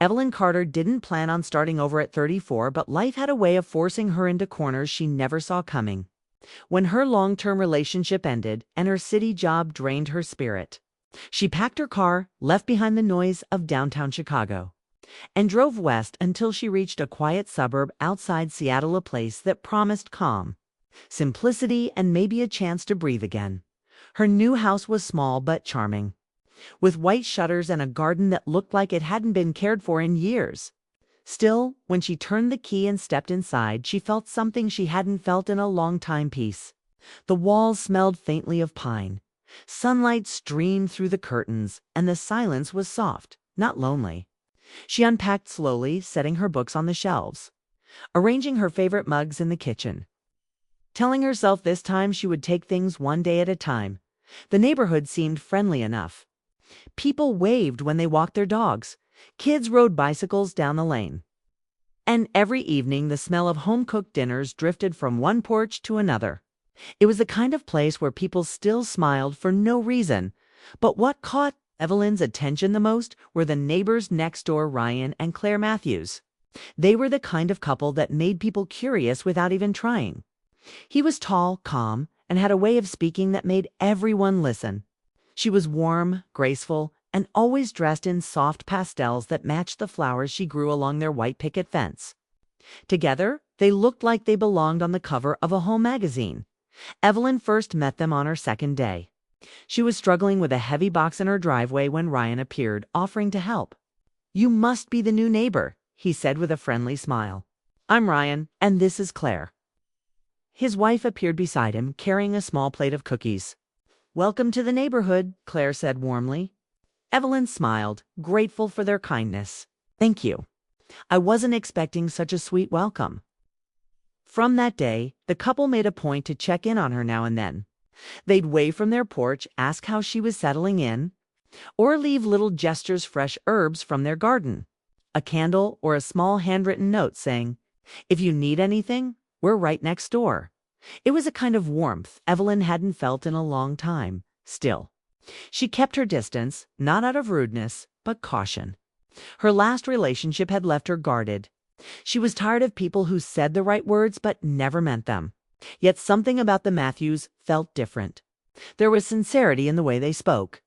Evelyn Carter didn't plan on starting over at 34, but life had a way of forcing her into corners she never saw coming. When her long-term relationship ended and her city job drained her spirit, she packed her car, left behind the noise of downtown Chicago, and drove west until she reached a quiet suburb outside Seattle, a place that promised calm, simplicity, and maybe a chance to breathe again. Her new house was small but charming, with white shutters and a garden that looked like it hadn't been cared for in years. Still, when she turned the key and stepped inside, she felt something she hadn't felt in a long time: peace. The walls smelled faintly of pine. Sunlight streamed through the curtains, and the silence was soft, not lonely. She unpacked slowly, setting her books on the shelves, arranging her favorite mugs in the kitchen, telling herself this time she would take things one day at a time. The neighborhood seemed friendly enough. People waved when they walked their dogs. Kids rode bicycles down the lane. And every evening, the smell of home-cooked dinners drifted from one porch to another. It was the kind of place where people still smiled for no reason. But what caught Evelyn's attention the most were the neighbors next door, Ryan and Claire Matthews. They were the kind of couple that made people curious without even trying. He was tall, calm, and had a way of speaking that made everyone listen. She was warm, graceful, and always dressed in soft pastels that matched the flowers she grew along their white picket fence. Together, they looked like they belonged on the cover of a home magazine. Evelyn first met them on her second day. She was struggling with a heavy box in her driveway when Ryan appeared, offering to help. "You must be the new neighbor," he said with a friendly smile. "I'm Ryan, and this is Claire." His wife appeared beside him, carrying a small plate of cookies. "Welcome to the neighborhood," Claire said warmly. Evelyn smiled, grateful for their kindness. "Thank you. I wasn't expecting such a sweet welcome." From that day, the couple made a point to check in on her now and then. They'd wave from their porch, ask how she was settling in, or leave little gestures: fresh herbs from their garden, a candle, or a small handwritten note saying, "If you need anything, we're right next door." It was a kind of warmth Evelyn hadn't felt in a long time. Still, she kept her distance, not out of rudeness, but caution. Her last relationship had left her guarded. She was tired of people who said the right words but never meant them. Yet something about the Matthews felt different. There was sincerity in the way they spoke,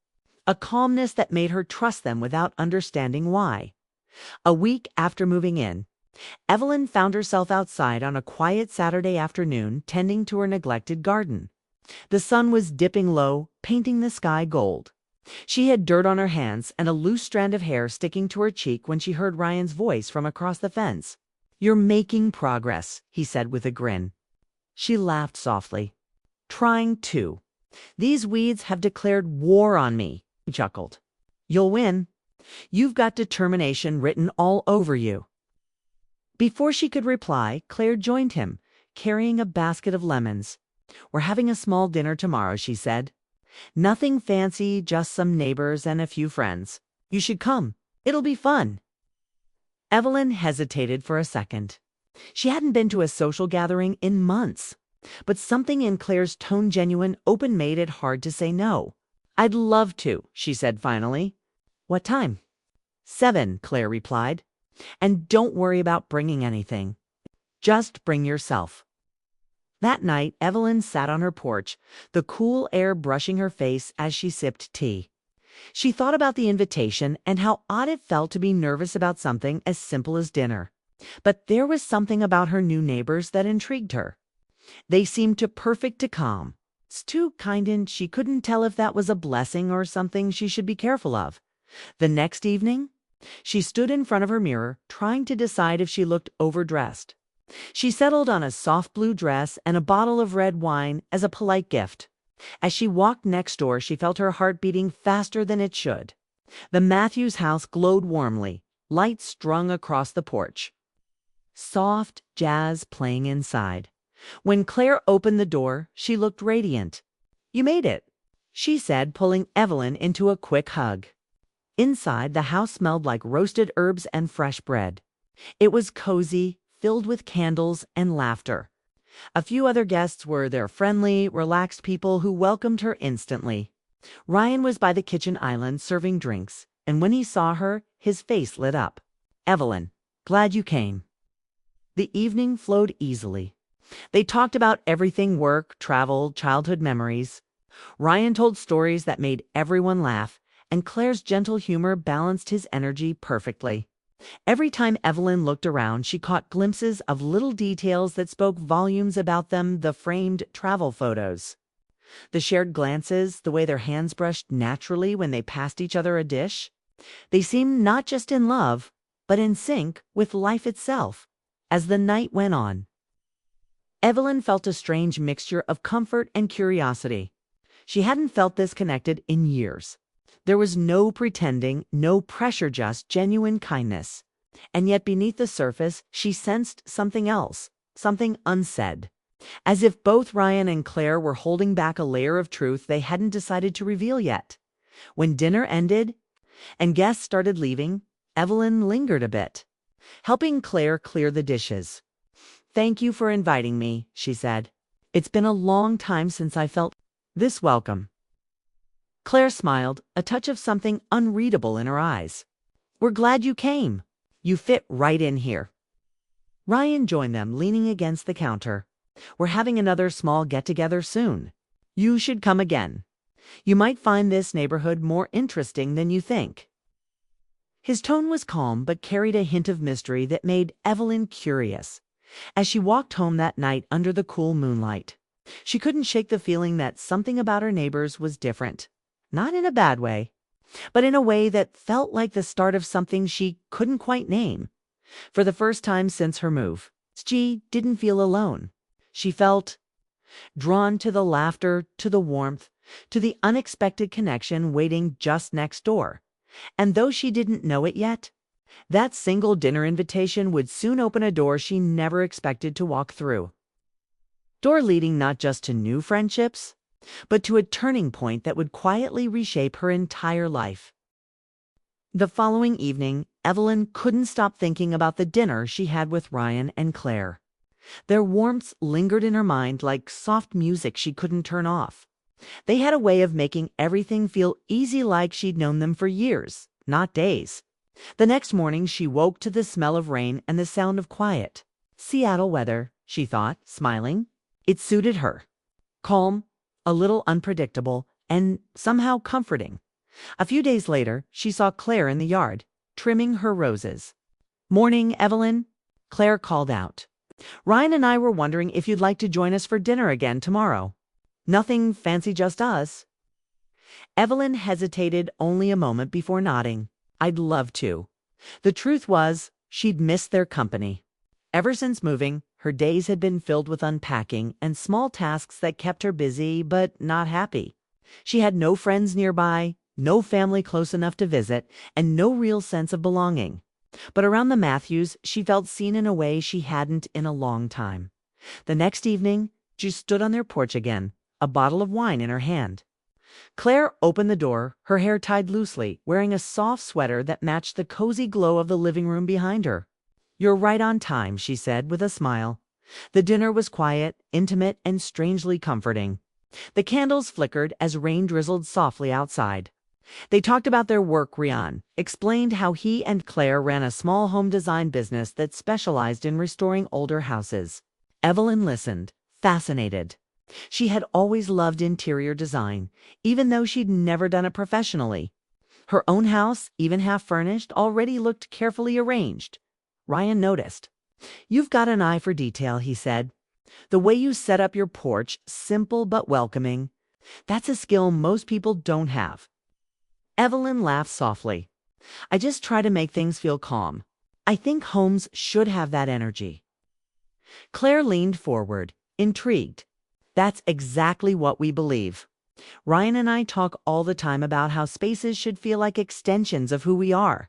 a calmness that made her trust them without understanding why. A week after moving in, Evelyn found herself outside on a quiet Saturday afternoon, tending to her neglected garden. The sun was dipping low, painting the sky gold. She had dirt on her hands and a loose strand of hair sticking to her cheek when she heard Ryan's voice from across the fence. "You're making progress," he said with a grin. She laughed softly. "Trying to. These weeds have declared war on me," he chuckled. "You'll win. You've got determination written all over you." Before she could reply, Claire joined him, carrying a basket of lemons. "We're having a small dinner tomorrow," she said. "Nothing fancy, just some neighbors and a few friends. You should come. It'll be fun." Evelyn hesitated for a second. She hadn't been to a social gathering in months, but something in Claire's tone, genuine, open, made it hard to say no. "I'd love to," she said finally. "What time?" 7, Claire replied. "And don't worry about bringing anything. Just bring yourself." That night, Evelyn sat on her porch, the cool air brushing her face as she sipped tea. She thought about the invitation and how odd it felt to be nervous about something as simple as dinner. But there was something about her new neighbors that intrigued her. They seemed too perfect to calm. Too kind, and she couldn't tell if that was a blessing or something she should be careful of. The next evening, she stood in front of her mirror, trying to decide if she looked overdressed. She settled on a soft blue dress and a bottle of red wine as a polite gift. As she walked next door, she felt her heart beating faster than it should. The Matthews house glowed warmly, lights strung across the porch. Soft jazz playing inside. When Claire opened the door, she looked radiant. "You made it," she said, pulling Evelyn into a quick hug. Inside, the house smelled like roasted herbs and fresh bread. It was cozy, filled with candles and laughter. A few other guests were there, friendly, relaxed people who welcomed her instantly. Ryan was by the kitchen island serving drinks, and when he saw her, his face lit up. Evelyn, glad you came. The evening flowed easily. They talked about everything: work, travel, childhood memories. Ryan told stories that made everyone laugh, and Claire's gentle humor balanced his energy perfectly. Every time Evelyn looked around, she caught glimpses of little details that spoke volumes about them: the framed travel photos, the shared glances, the way their hands brushed naturally when they passed each other a dish. They seemed not just in love, but in sync with life itself. As the night went on, Evelyn felt a strange mixture of comfort and curiosity. She hadn't felt this connected in years. There was no pretending, no pressure, just genuine kindness. And yet beneath the surface, she sensed something else, something unsaid. As if both Ryan and Claire were holding back a layer of truth they hadn't decided to reveal yet. When dinner ended and guests started leaving, Evelyn lingered a bit, helping Claire clear the dishes. "Thank you for inviting me," she said. "It's been a long time since I felt this welcome." Claire smiled, a touch of something unreadable in her eyes. "We're glad you came. You fit right in here." Ryan joined them, leaning against the counter. "We're having another small get-together soon. You should come again. You might find this neighborhood more interesting than you think." His tone was calm but carried a hint of mystery that made Evelyn curious. As she walked home that night under the cool moonlight, she couldn't shake the feeling that something about her neighbors was different. Not in a bad way, but in a way that felt like the start of something she couldn't quite name. For the first time since her move, she didn't feel alone. She felt drawn to the laughter, to the warmth, to the unexpected connection waiting just next door. And though she didn't know it yet, that single dinner invitation would soon open a door she never expected to walk through. Door leading not just to new friendships, but to a turning point that would quietly reshape her entire life. The following evening, Evelyn couldn't stop thinking about the dinner she had with Ryan and Claire. Their warmth lingered in her mind like soft music she couldn't turn off. They had a way of making everything feel easy, like she'd known them for years, not days. The next morning she woke to the smell of rain and the sound of quiet. Seattle weather, she thought, smiling. It suited her. Calm, a little unpredictable, and somehow comforting. A few days later, she saw Claire in the yard, trimming her roses. "Morning, Evelyn," Claire called out. "Ryan and I were wondering if you'd like to join us for dinner again tomorrow. Nothing fancy, just us." Evelyn hesitated only a moment before nodding. "I'd love to." The truth was, she'd missed their company. Ever since moving, her days had been filled with unpacking and small tasks that kept her busy but not happy. She had no friends nearby, no family close enough to visit, and no real sense of belonging. But around the Matthews, she felt seen in a way she hadn't in a long time. The next evening, she stood on their porch again, a bottle of wine in her hand. Claire opened the door, her hair tied loosely, wearing a soft sweater that matched the cozy glow of the living room behind her. "You're right on time," she said with a smile. The dinner was quiet, intimate, and strangely comforting. The candles flickered as rain drizzled softly outside. They talked about their work. Ryan explained how he and Claire ran a small home design business that specialized in restoring older houses. Evelyn listened, fascinated. She had always loved interior design, even though she'd never done it professionally. Her own house, even half furnished, already looked carefully arranged. Ryan noticed. "You've got an eye for detail," he said. "The way you set up your porch, simple but welcoming. That's a skill most people don't have." Evelyn laughed softly. "I just try to make things feel calm. I think homes should have that energy." Claire leaned forward, intrigued. "That's exactly what we believe. Ryan and I talk all the time about how spaces should feel like extensions of who we are."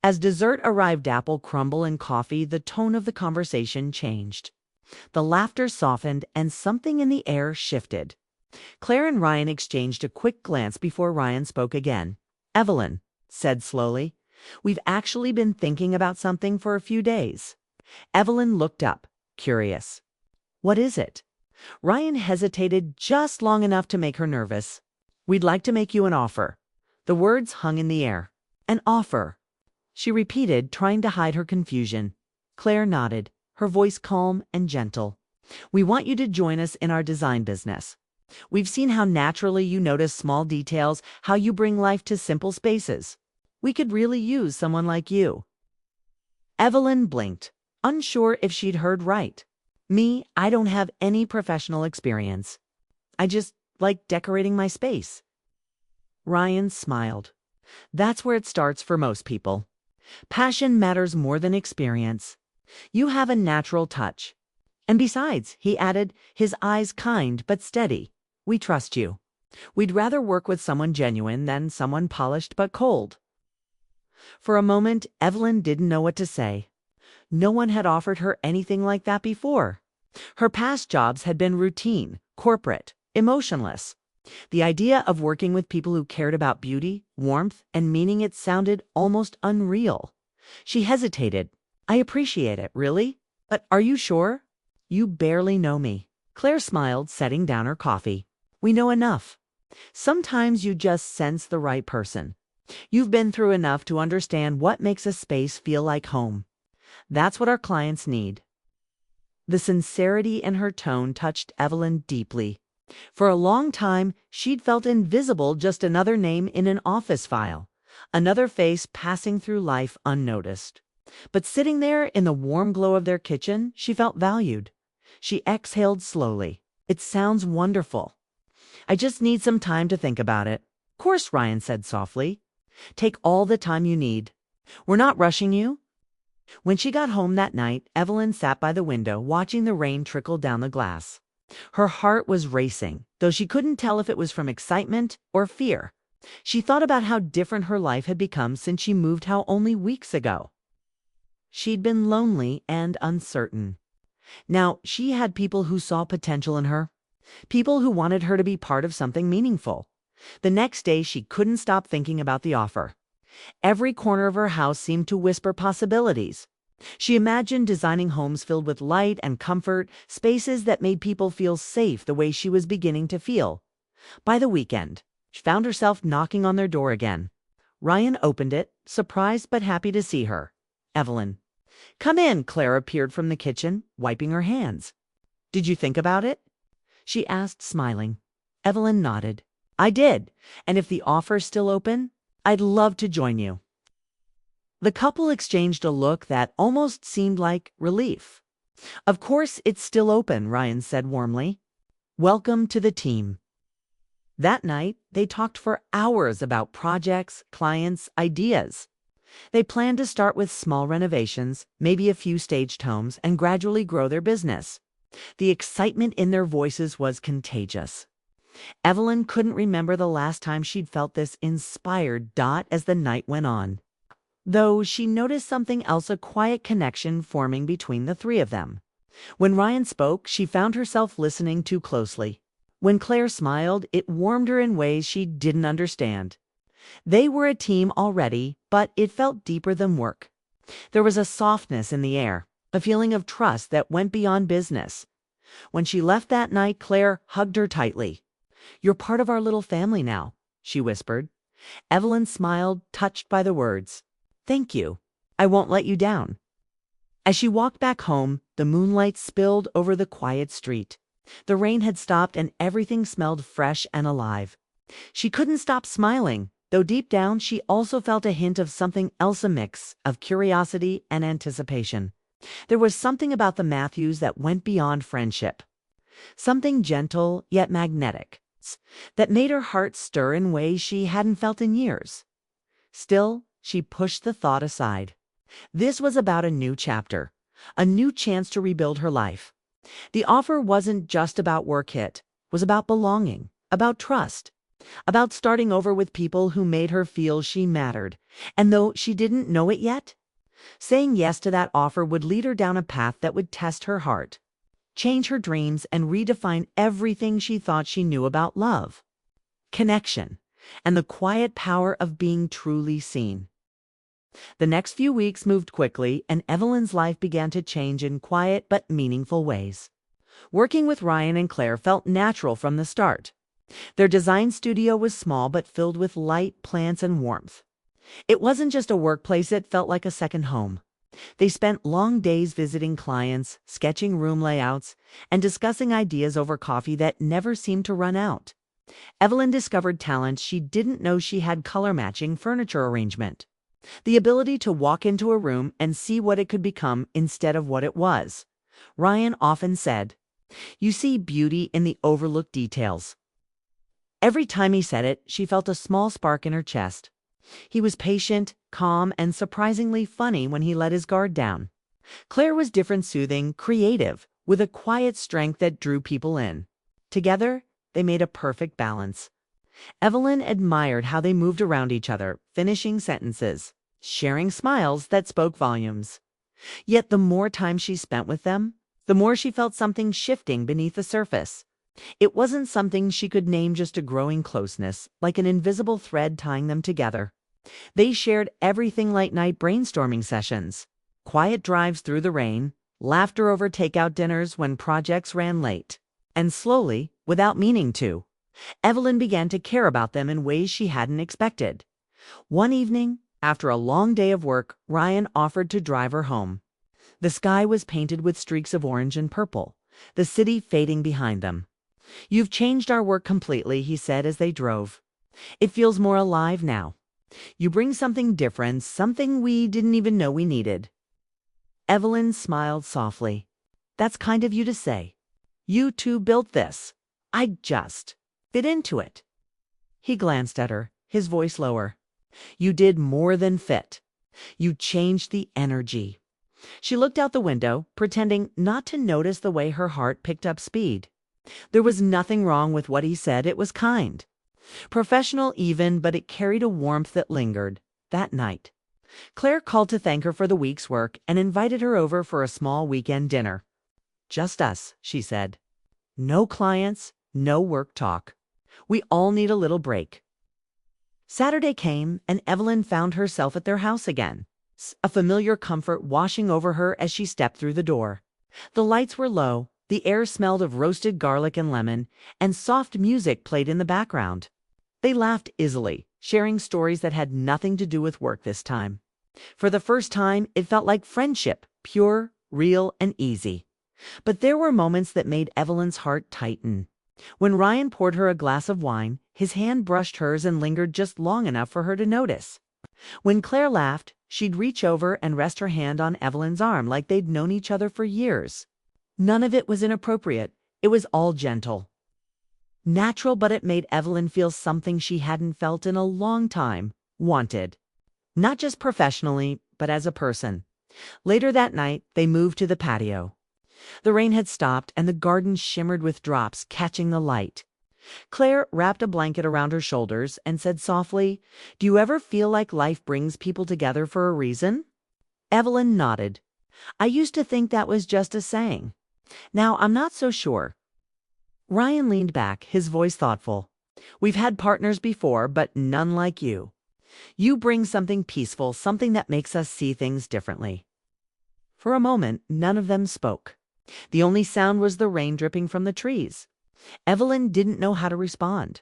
As dessert arrived, apple crumble and coffee, the tone of the conversation changed. The laughter softened and something in the air shifted. Claire and Ryan exchanged a quick glance before Ryan spoke again. "Evelyn," said slowly, "we've actually been thinking about something for a few days." Evelyn looked up, curious. "What is it?" Ryan hesitated just long enough to make her nervous. "We'd like to make you an offer." The words hung in the air. An offer. she repeated, trying to hide her confusion. Claire nodded, her voice calm and gentle. We want you to join us in our design business. We've seen how naturally you notice small details, how you bring life to simple spaces. We could really use someone like you. Evelyn blinked, unsure if she'd heard right. Me, I don't have any professional experience. I just like decorating my space. Ryan smiled. That's where it starts for most people. Passion matters more than experience. You have a natural touch. And besides, he added, his eyes kind but steady, we trust you. We'd rather work with someone genuine than someone polished but cold. For a moment, Evelyn didn't know what to say. No one had offered her anything like that before. Her past jobs had been routine, corporate, emotionless. The idea of working with people who cared about beauty, warmth, and meaning it sounded almost unreal. She hesitated. I appreciate it, really? But are you sure? You barely know me. Claire smiled, setting down her coffee. We know enough. Sometimes you just sense the right person. You've been through enough to understand what makes a space feel like home. That's what our clients need. The sincerity in her tone touched Evelyn deeply. For a long time, she'd felt invisible, just another name in an office file, another face passing through life unnoticed. But sitting there in the warm glow of their kitchen, she felt valued. She exhaled slowly. It sounds wonderful. I just need some time to think about it. Of course, Ryan said softly. Take all the time you need. We're not rushing you. When she got home that night, Evelyn sat by the window, watching the rain trickle down the glass. Her heart was racing, though she couldn't tell if it was from excitement or fear. She thought about how different her life had become since she moved house only weeks ago. She'd been lonely and uncertain. Now she had people who saw potential in her, people who wanted her to be part of something meaningful. The next day, she couldn't stop thinking about the offer. Every corner of her house seemed to whisper possibilities. She imagined designing homes filled with light and comfort, spaces that made people feel safe the way she was beginning to feel. By the weekend, she found herself knocking on their door again. Ryan opened it, surprised but happy to see her. Evelyn. Come in, Claire appeared from the kitchen, wiping her hands. Did you think about it? She asked, smiling. Evelyn nodded. I did, and if the offer's still open, I'd love to join you. The couple exchanged a look that almost seemed like relief. Of course it's still open, Ryan said warmly. Welcome to the team. That night, they talked for hours about projects, clients, ideas. They planned to start with small renovations, maybe a few staged homes, and gradually grow their business. The excitement in their voices was contagious. Evelyn couldn't remember the last time she'd felt this inspired as the night went on. Though she noticed something else, a quiet connection forming between the three of them. When Ryan spoke, she found herself listening too closely. When Claire smiled, it warmed her in ways she didn't understand. They were a team already, but it felt deeper than work. There was a softness in the air, a feeling of trust that went beyond business. When she left that night, Claire hugged her tightly. You're part of our little family now, she whispered. Evelyn smiled, touched by the words. Thank you. I won't let you down. As she walked back home, the moonlight spilled over the quiet street. The rain had stopped and everything smelled fresh and alive. She couldn't stop smiling, though deep down she also felt a hint of something else, a mix of curiosity and anticipation. There was something about the Matthews that went beyond friendship. Something gentle yet magnetic, that made her heart stir in ways she hadn't felt in years. Still, she pushed the thought aside. This was about a new chapter, a new chance to rebuild her life. The offer wasn't just about work, it was about belonging, about trust, about starting over with people who made her feel she mattered. And though she didn't know it yet, saying yes to that offer would lead her down a path that would test her heart, change her dreams, and redefine everything she thought she knew about love, connection, and the quiet power of being truly seen. The next few weeks moved quickly, and Evelyn's life began to change in quiet but meaningful ways. Working with Ryan and Claire felt natural from the start. Their design studio was small but filled with light, plants, and warmth. It wasn't just a workplace, it felt like a second home. They spent long days visiting clients, sketching room layouts, and discussing ideas over coffee that never seemed to run out. Evelyn discovered talents she didn't know she had: color matching furniture arrangement, the ability to walk into a room and see what it could become instead of what it was. Ryan often said, "You see beauty in the overlooked details." Every time he said it, she felt a small spark in her chest. He was patient, calm, and surprisingly funny when he let his guard down. Claire was different, soothing, creative, with a quiet strength that drew people in. Together, they made a perfect balance. Evelyn admired how they moved around each other, finishing sentences, sharing smiles that spoke volumes. Yet the more time she spent with them, the more she felt something shifting beneath the surface. It wasn't something she could name, just a growing closeness, like an invisible thread tying them together. They shared everything: late night brainstorming sessions, quiet drives through the rain, laughter over takeout dinners when projects ran late. And slowly, without meaning to, Evelyn began to care about them in ways she hadn't expected. One evening, after a long day of work, Ryan offered to drive her home. The sky was painted with streaks of orange and purple, the city fading behind them. "You've changed our work completely," he said as they drove. "It feels more alive now. You bring something different, something we didn't even know we needed." Evelyn smiled softly. "That's kind of you to say. You two built this. I just fit into it." He glanced at her, his voice lower. "You did more than fit. You changed the energy." She looked out the window, pretending not to notice the way her heart picked up speed. There was nothing wrong with what he said. It was kind, professional even, but it carried a warmth that lingered. That night, Claire called to thank her for the week's work and invited her over for a small weekend dinner. "Just us," she said. "No clients, no work talk. We all need a little break." Saturday came, and Evelyn found herself at their house again, a familiar comfort washing over her as she stepped through the door. The lights were low, the air smelled of roasted garlic and lemon, and soft music played in the background. They laughed easily, sharing stories that had nothing to do with work this time. For the first time, it felt like friendship, pure, real, and easy. But there were moments that made Evelyn's heart tighten. When Ryan poured her a glass of wine, his hand brushed hers and lingered just long enough for her to notice. When Claire laughed, she'd reach over and rest her hand on Evelyn's arm like they'd known each other for years. None of it was inappropriate. It was all gentle, natural, but it made Evelyn feel something she hadn't felt in a long time: wanted. Not just professionally, but as a person. Later that night, they moved to the patio. The rain had stopped, and the garden shimmered with drops catching the light. Claire wrapped a blanket around her shoulders and said softly, "Do you ever feel like life brings people together for a reason?" Evelyn nodded. "I used to think that was just a saying. Now I'm not so sure." Ryan leaned back, his voice thoughtful. "We've had partners before, but none like you. You bring something peaceful, something that makes us see things differently." For a moment, none of them spoke. The only sound was the rain dripping from the trees. Evelyn didn't know how to respond.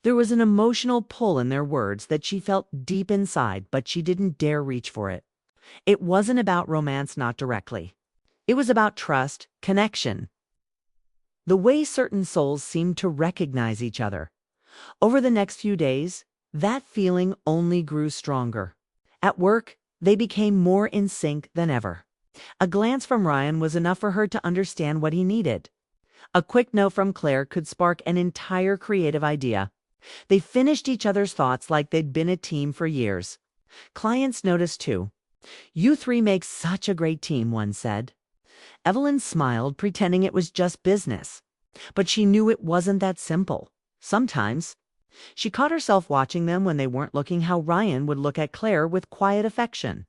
There was an emotional pull in their words that she felt deep inside, but she didn't dare reach for it. It wasn't about romance, not directly. It was about trust, connection. The way certain souls seemed to recognize each other. Over the next few days, that feeling only grew stronger. At work, they became more in sync than ever. A glance from Ryan was enough for her to understand what he needed. A quick note from Claire could spark an entire creative idea. They finished each other's thoughts like they'd been a team for years. Clients noticed too. "You three make such a great team," one said. Evelyn smiled, pretending it was just business. But she knew it wasn't that simple. Sometimes. She caught herself watching them when they weren't looking, how Ryan would look at Claire with quiet affection,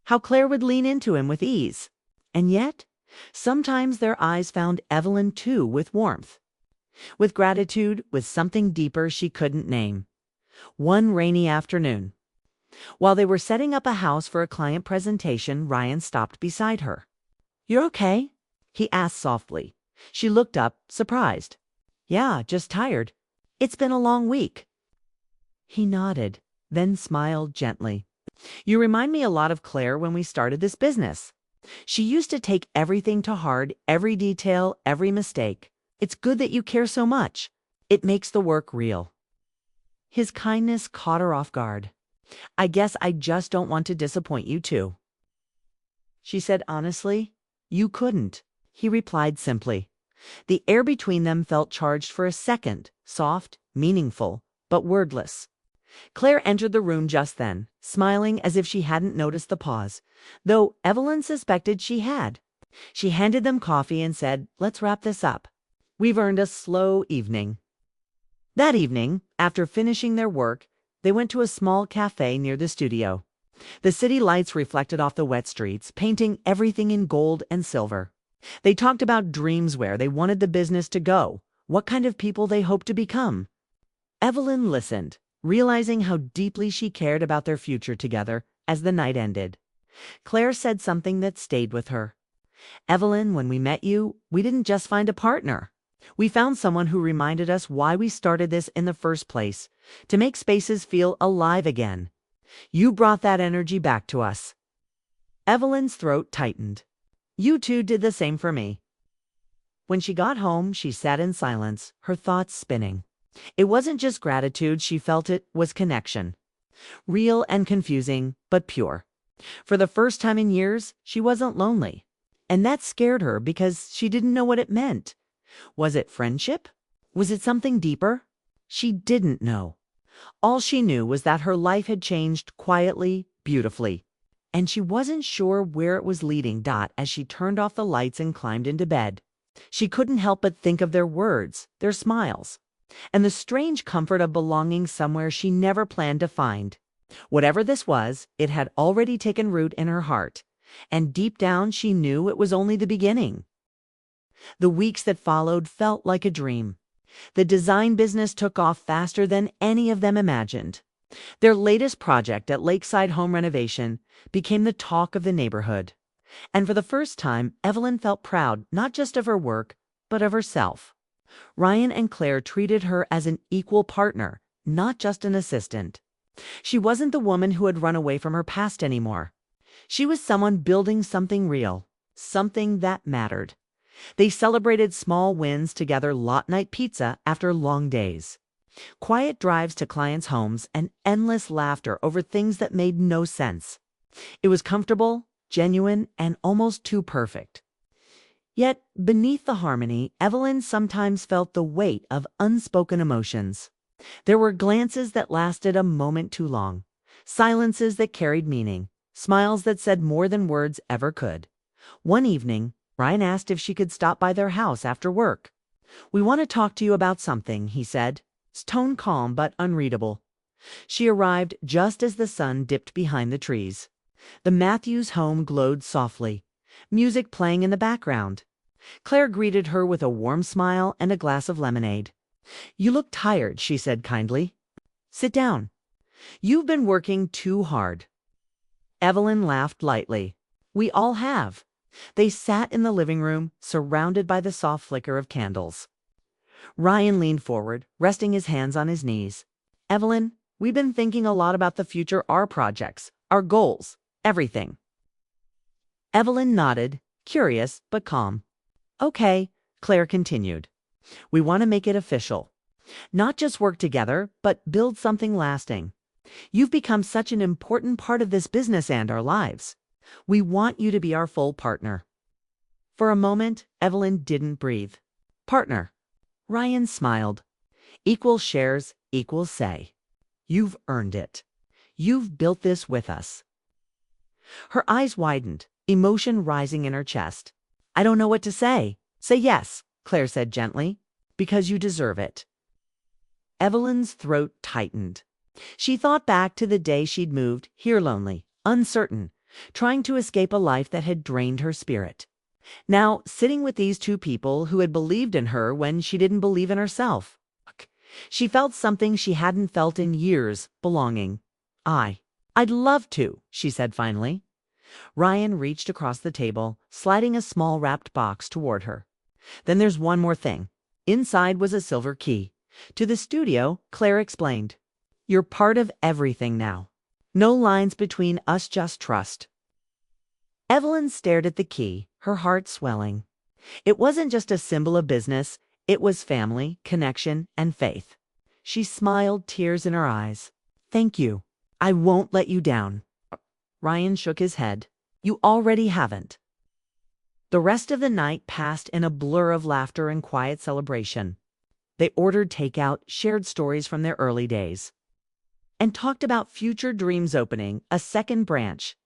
how Claire would lean into him with ease. And yet, sometimes their eyes found Evelyn too, with warmth, with gratitude, with something deeper she couldn't name. One rainy afternoon, while they were setting up a house for a client presentation, Ryan stopped beside her. "You're okay?" he asked softly. She looked up, surprised. "Yeah, just tired. It's been a long week." He nodded. then smiled gently. You remind me a lot of Claire when we started this business. She used to take everything to heart, every detail, every mistake. It's good that you care so much. It makes the work real. His kindness caught her off guard. I guess I just don't want to disappoint you too. She said honestly. You couldn't, he replied simply. The air between them felt charged for a second, soft, meaningful, but wordless. Claire entered the room just then, smiling as if she hadn't noticed the pause, though Evelyn suspected she had. She handed them coffee and said, "Let's wrap this up. We've earned a slow evening." That evening, after finishing their work, they went to a small cafe near the studio. The city lights reflected off the wet streets, painting everything in gold and silver. They talked about dreams, where they wanted the business to go, what kind of people they hoped to become. Evelyn listened, realizing how deeply she cared about their future together as the night ended. Claire said something that stayed with her. Evelyn, when we met you, we didn't just find a partner. We found someone who reminded us why we started this in the first place, to make spaces feel alive again. You brought that energy back to us. Evelyn's throat tightened. You two did the same for me. When she got home, she sat in silence, her thoughts spinning. It wasn't just gratitude she felt, it was connection. Real and confusing, but pure. For the first time in years, she wasn't lonely. And that scared her because she didn't know what it meant. Was it friendship? Was it something deeper? She didn't know. All she knew was that her life had changed quietly, beautifully. And she wasn't sure where it was leading. As she turned off the lights and climbed into bed, she couldn't help but think of their words, their smiles, and the strange comfort of belonging somewhere she never planned to find. Whatever this was, it had already taken root in her heart, and deep down she knew it was only the beginning. The weeks that followed felt like a dream. The design business took off faster than any of them imagined. Their latest project at Lakeside Home Renovation became the talk of the neighborhood. And for the first time, Evelyn felt proud not just of her work, but of herself. Ryan and Claire treated her as an equal partner, not just an assistant. She wasn't the woman who had run away from her past anymore. She was someone building something real, something that mattered. They celebrated small wins together, lot night pizza after long days, quiet drives to clients' homes, and endless laughter over things that made no sense. It was comfortable, genuine, and almost too perfect. Yet, beneath the harmony, Evelyn sometimes felt the weight of unspoken emotions. There were glances that lasted a moment too long, silences that carried meaning, smiles that said more than words ever could. One evening, Ryan asked if she could stop by their house after work. "We want to talk to you about something," he said, his tone calm but unreadable. She arrived just as the sun dipped behind the trees. The Matthews home glowed softly, music playing in the background. Claire greeted her with a warm smile and a glass of lemonade. "You look tired," she said kindly. "Sit down. You've been working too hard." Evelyn laughed lightly. "We all have." They sat in the living room, surrounded by the soft flicker of candles. Ryan leaned forward, resting his hands on his knees. "Evelyn, we've been thinking a lot about the future, our projects, our goals, everything." Evelyn nodded, curious but calm. "Okay," Claire continued. "We want to make it official. Not just work together, but build something lasting. You've become such an important part of this business and our lives. We want you to be our full partner." For a moment, Evelyn didn't breathe. "Partner." Ryan smiled. "Equal shares, equal say. You've earned it. You've built this with us." Her eyes widened, emotion rising in her chest. "I don't know what to say." "Say yes," Claire said gently, "because you deserve it." Evelyn's throat tightened. She thought back to the day she'd moved here, lonely, uncertain, trying to escape a life that had drained her spirit. Now, sitting with these two people who had believed in her when she didn't believe in herself. She felt something she hadn't felt in years, belonging. I'd love to," she said finally. Ryan reached across the table, sliding a small wrapped box toward her. "Then there's one more thing." Inside was a silver key. To the studio, Claire explained. You're part of everything now. No lines between us, just trust. Evelyn stared at the key, her heart swelling. It wasn't just a symbol of business, it was family, connection, and faith. She smiled, tears in her eyes. Thank you. I won't let you down. Ryan shook his head. You already haven't. The rest of the night passed in a blur of laughter and quiet celebration. They ordered takeout, shared stories from their early days, and talked about future dreams opening a second branch,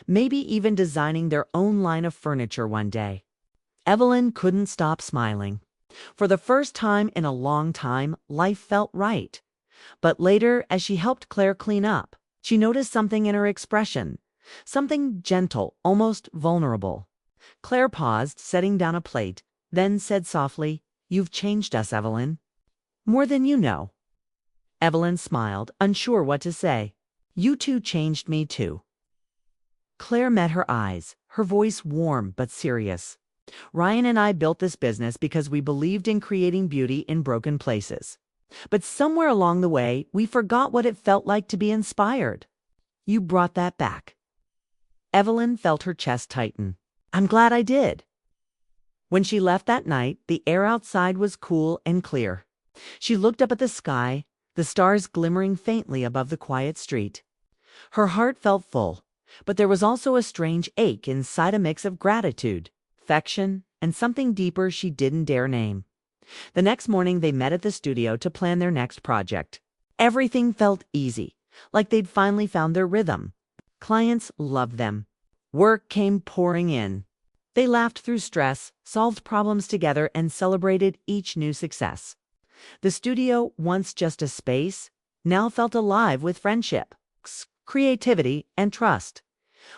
maybe even designing their own line of furniture one day. Evelyn couldn't stop smiling. For the first time in a long time, life felt right. But later, as she helped Claire clean up, she noticed something in her expression, something gentle, almost vulnerable. Claire paused, setting down a plate, then said softly, "You've changed us, Evelyn. More than you know." Evelyn smiled, unsure what to say. "You two changed me too." Claire met her eyes, her voice warm but serious. "Ryan and I built this business because we believed in creating beauty in broken places. But somewhere along the way, we forgot what it felt like to be inspired. You brought that back." Evelyn felt her chest tighten. "I'm glad I did." When she left that night, the air outside was cool and clear. She looked up at the sky, the stars glimmering faintly above the quiet street. Her heart felt full, but there was also a strange ache inside, a mix of gratitude, affection, and something deeper she didn't dare name. The next morning they met at the studio to plan their next project. Everything felt easy, like they'd finally found their rhythm. Clients loved them. Work came pouring in. They laughed through stress, solved problems together, and celebrated each new success. The studio, once just a space, now felt alive with friendship, creativity, and trust.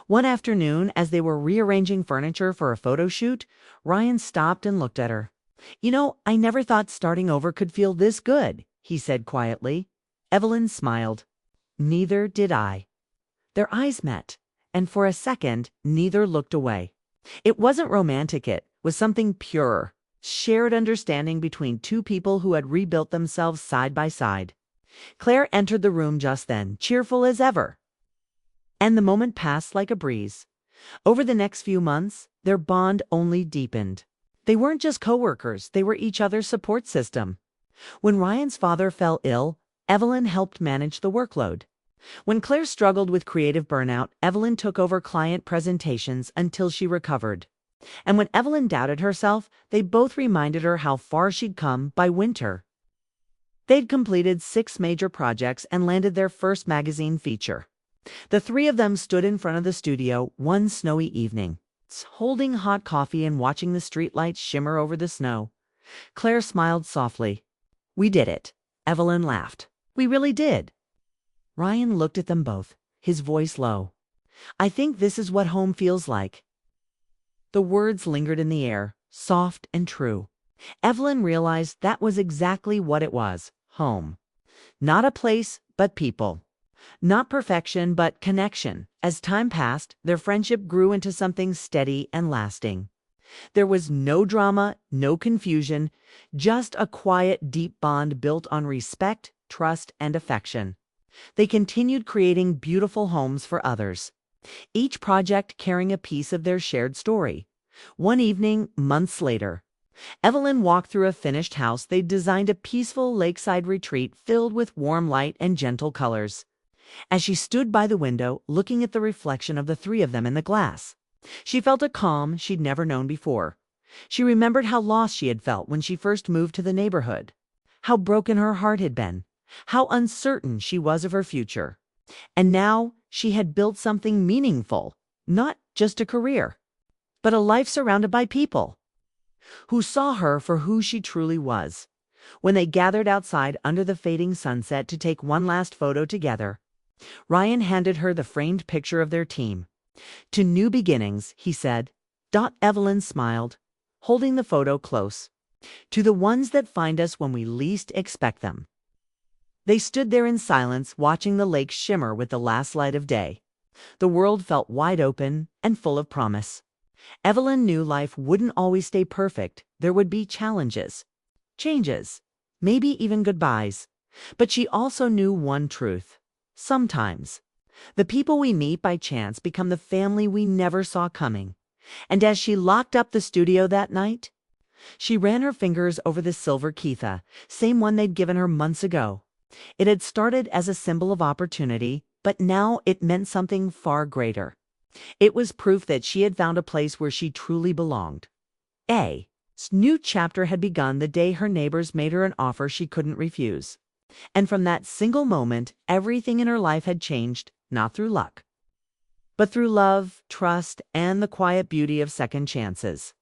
One afternoon, as they were rearranging furniture for a photo shoot, Ryan stopped and looked at her. "You know, I never thought starting over could feel this good," he said quietly. Evelyn smiled. "Neither did I." Their eyes met, and for a second, neither looked away. It wasn't romantic, it was something pure, shared understanding between two people who had rebuilt themselves side by side. Claire entered the room just then, cheerful as ever. And the moment passed like a breeze. Over the next few months, their bond only deepened. They weren't just coworkers, they were each other's support system. When Ryan's father fell ill, Evelyn helped manage the workload. When Claire struggled with creative burnout, Evelyn took over client presentations until she recovered. And when Evelyn doubted herself, they both reminded her how far she'd come by winter. They'd completed 6 major projects and landed their first magazine feature. The three of them stood in front of the studio one snowy evening, holding hot coffee and watching the streetlights shimmer over the snow. Claire smiled softly. "We did it." Evelyn laughed. "We really did." Ryan looked at them both, his voice low. "I think this is what home feels like." The words lingered in the air, soft and true. Evelyn realized that was exactly what it was, home. Not a place, but people. Not perfection, but connection. As time passed, their friendship grew into something steady and lasting. There was no drama, no confusion, just a quiet, deep bond built on respect, trust, and affection. They continued creating beautiful homes for others, each project carrying a piece of their shared story. One evening, months later, Evelyn walked through a finished house they'd designed, a peaceful lakeside retreat filled with warm light and gentle colors. As she stood by the window, looking at the reflection of the three of them in the glass, she felt a calm she'd never known before. She remembered how lost she had felt when she first moved to the neighborhood, how broken her heart had been, how uncertain she was of her future. And now she had built something meaningful, not just a career, but a life surrounded by people who saw her for who she truly was. When they gathered outside under the fading sunset to take one last photo together, Ryan handed her the framed picture of their team. "To new beginnings," he said. Evelyn smiled, holding the photo close. "To the ones that find us when we least expect them." They stood there in silence, watching the lake shimmer with the last light of day. The world felt wide open and full of promise. Evelyn knew life wouldn't always stay perfect. There would be challenges, changes, maybe even goodbyes. But she also knew one truth. Sometimes, the people we meet by chance become the family we never saw coming. And as she locked up the studio that night, she ran her fingers over the silver Keitha, same one they'd given her months ago. It had started as a symbol of opportunity, but now it meant something far greater. It was proof that she had found a place where she truly belonged. A new chapter had begun the day her neighbors made her an offer she couldn't refuse. And from that single moment, everything in her life had changed, not through luck, but through love, trust, and the quiet beauty of second chances.